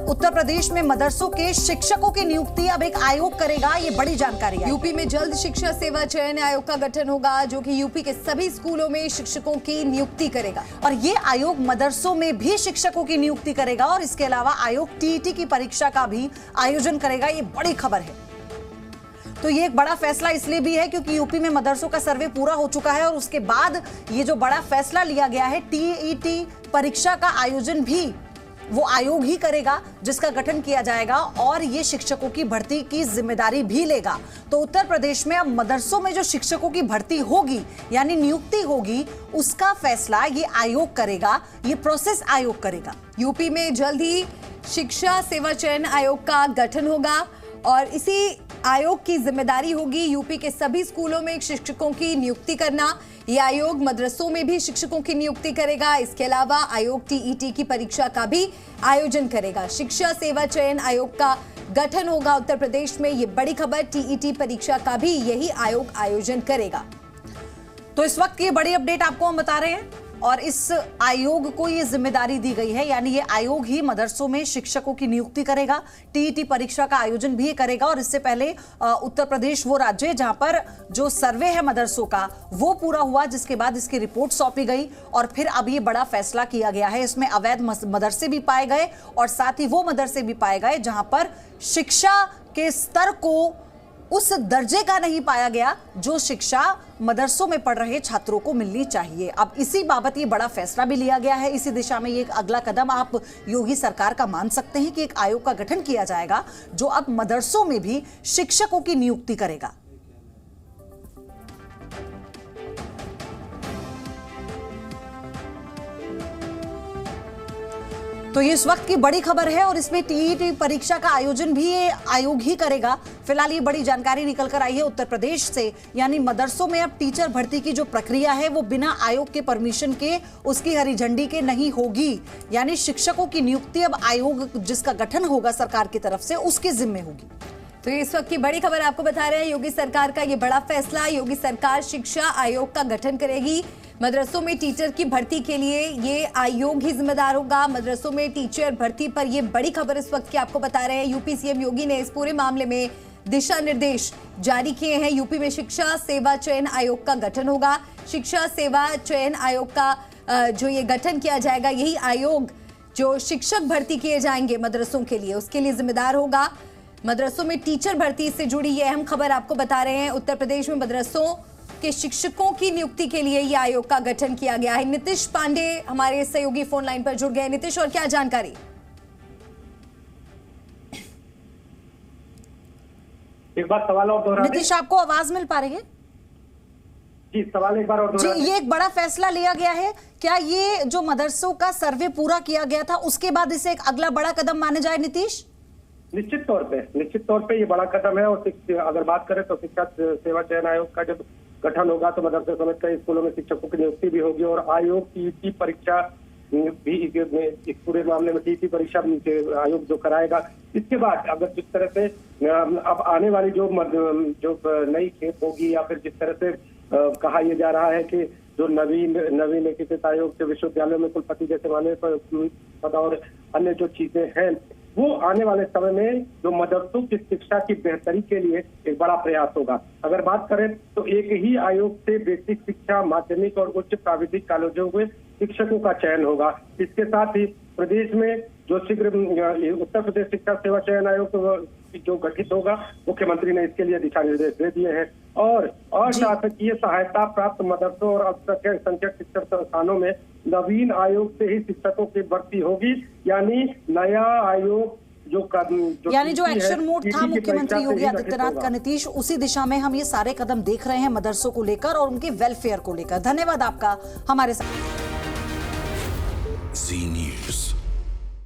उत्तर प्रदेश में मदरसों के शिक्षकों की नियुक्ति अब एक आयोग करेगा, ये बड़ी जानकारी है। यूपी में जल्द शिक्षा सेवा चयन आयोग का गठन होगा, जो कि यूपी के सभी स्कूलों में शिक्षकों की नियुक्ति करेगा। और ये आयोग मदरसों में भी शिक्षकों की नियुक्ति करेगा और इसके अलावा आयोग टीईटी की परीक्षा का भी आयोजन करेगा, ये बड़ी खबर है। तो ये एक बड़ा फैसला इसलिए भी है क्योंकि यूपी में मदरसों का सर्वे पूरा हो चुका है और उसके बाद ये जो बड़ा फैसला लिया गया है, टीईटी परीक्षा का आयोजन भी वो आयोग ही करेगा जिसका गठन किया जाएगा और ये शिक्षकों की भर्ती की जिम्मेदारी भी लेगा। तो उत्तर प्रदेश में अब मदरसों में जो शिक्षकों की भर्ती होगी यानी नियुक्ति होगी, उसका फैसला ये आयोग करेगा, ये प्रोसेस आयोग करेगा। यूपी में जल्द ही शिक्षा सेवा चयन आयोग का गठन होगा और इसी आयोग की जिम्मेदारी होगी यूपी के सभी स्कूलों में शिक्षकों की नियुक्ति करना। ये आयोग मदरसों में भी शिक्षकों की नियुक्ति करेगा। इसके अलावा आयोग टीईटी की परीक्षा का भी आयोजन करेगा। शिक्षा सेवा चयन आयोग का गठन होगा उत्तर प्रदेश में, ये बड़ी खबर। टीईटी परीक्षा का भी यही आयोग आयोजन करेगा। तो इस वक्त की बड़ी अपडेट आपको हम बता रहे हैं और इस आयोग को ये जिम्मेदारी दी गई है, यानी ये आयोग ही मदरसों में शिक्षकों की नियुक्ति करेगा, टीईटी परीक्षा का आयोजन भी करेगा। और इससे पहले उत्तर प्रदेश वो राज्य है जहां पर जो सर्वे है मदरसों का वो पूरा हुआ, जिसके बाद इसकी रिपोर्ट सौंपी गई और फिर अब ये बड़ा फैसला किया गया है। इसमें अवैध मदरसे भी पाए गए और साथ ही वो मदरसे भी पाए गए जहां पर शिक्षा के स्तर को उस दर्जे का नहीं पाया गया जो शिक्षा मदरसों में पढ़ रहे छात्रों को मिलनी चाहिए। अब इसी बाबत ये बड़ा फैसला भी लिया गया है। इसी दिशा में ये एक अगला कदम आप योगी सरकार का मान सकते हैं कि एक आयोग का गठन किया जाएगा जो अब मदरसों में भी शिक्षकों की नियुक्ति करेगा। तो ये इस वक्त की बड़ी खबर है और इसमें टीईटी परीक्षा का आयोजन भी ये आयोग ही करेगा। फिलहाल ये बड़ी जानकारी निकल कर आई है उत्तर प्रदेश से, यानी मदरसों में अब टीचर भर्ती की जो प्रक्रिया है वो बिना आयोग के परमिशन के, उसकी हरी झंडी के नहीं होगी। यानी शिक्षकों की नियुक्ति अब आयोग जिसका गठन होगा सरकार की तरफ से उसके जिम्मे होगी। तो इस वक्त की बड़ी खबर आपको बता रहे हैं, योगी सरकार का ये बड़ा फैसला। योगी सरकार शिक्षा आयोग का गठन करेगी। मदरसों में टीचर की भर्ती के लिए ये आयोग ही जिम्मेदार होगा। मदरसों में टीचर भर्ती पर ये बड़ी खबर इस वक्त की आपको बता रहे हैं। यूपी सीएम योगी ने इस पूरे मामले में दिशा निर्देश जारी किए हैं। यूपी में शिक्षा सेवा चयन आयोग का गठन होगा। शिक्षा सेवा चयन आयोग का जो ये गठन किया जाएगा, यही आयोग जो शिक्षक भर्ती किए जाएंगे मदरसों के लिए, उसके लिए जिम्मेदार होगा। मदरसों में टीचर भर्ती से जुड़ी ये अहम खबर आपको बता रहे हैं। उत्तर प्रदेश में मदरसों के शिक्षकों की नियुक्ति के लिए यह आयोग का गठन किया गया है। नीतीश पांडे हमारे सहयोगी फोन लाइन पर जुड़ गए। नीतीश, और क्या जानकारी? एक बार सवाल और दोहरा। नीतीश, आपको आवाज मिल पा रही है? जी, सवाल एक बार और दोहरा। जी, ये एक बड़ा फैसला लिया गया है। क्या ये जो मदरसों का सर्वे पूरा किया गया था उसके बाद इसे एक अगला बड़ा कदम माने जाए? नीतीश, निश्चित तौर पे ये बड़ा कदम है। और अगर बात करें तो शिक्षा सेवा चयन आयोग का जब गठन होगा तो मदरसे समेत कई स्कूलों में शिक्षकों की नियुक्ति भी होगी और आयोग टीईटी परीक्षा भी इस पूरे मामले में टीईटी परीक्षा आयोग जो कराएगा। इसके बाद अगर जिस तरह से अब आने वाली जो नई खेप होगी या फिर जिस तरह से कहा यह जा रहा है कि जो नवीन एकीकृत आयोग के विश्वविद्यालयों में कुलपति जैसे माने पद और अन्य जो चीजें हैं, वो आने वाले समय में जो मदरसों की शिक्षा की बेहतरी के लिए एक बड़ा प्रयास होगा। अगर बात करें तो एक ही आयोग से बेसिक शिक्षा, माध्यमिक और उच्च प्राविधिक कॉलेजों में शिक्षकों का चयन होगा। इसके साथ ही प्रदेश में जो शीघ्र उत्तर प्रदेश शिक्षा सेवा चयन आयोग जो गठित होगा, मुख्यमंत्री ने इसके लिए दिशा निर्देश दे दिए हैं। और शासकीय सहायता प्राप्त मदरसों और अल्पसंख्यक शिक्षण संस्थानों में नवीन आयोग से ही शिक्षकों की भर्ती होगी। यानी नया आयोग जो एक्शन मोड था मुख्यमंत्री योगी आदित्यनाथ का, नीतीश, उसी दिशा में हम ये सारे कदम देख रहे हैं मदरसों को लेकर और उनके वेलफेयर को लेकर। धन्यवाद आपका हमारे साथ।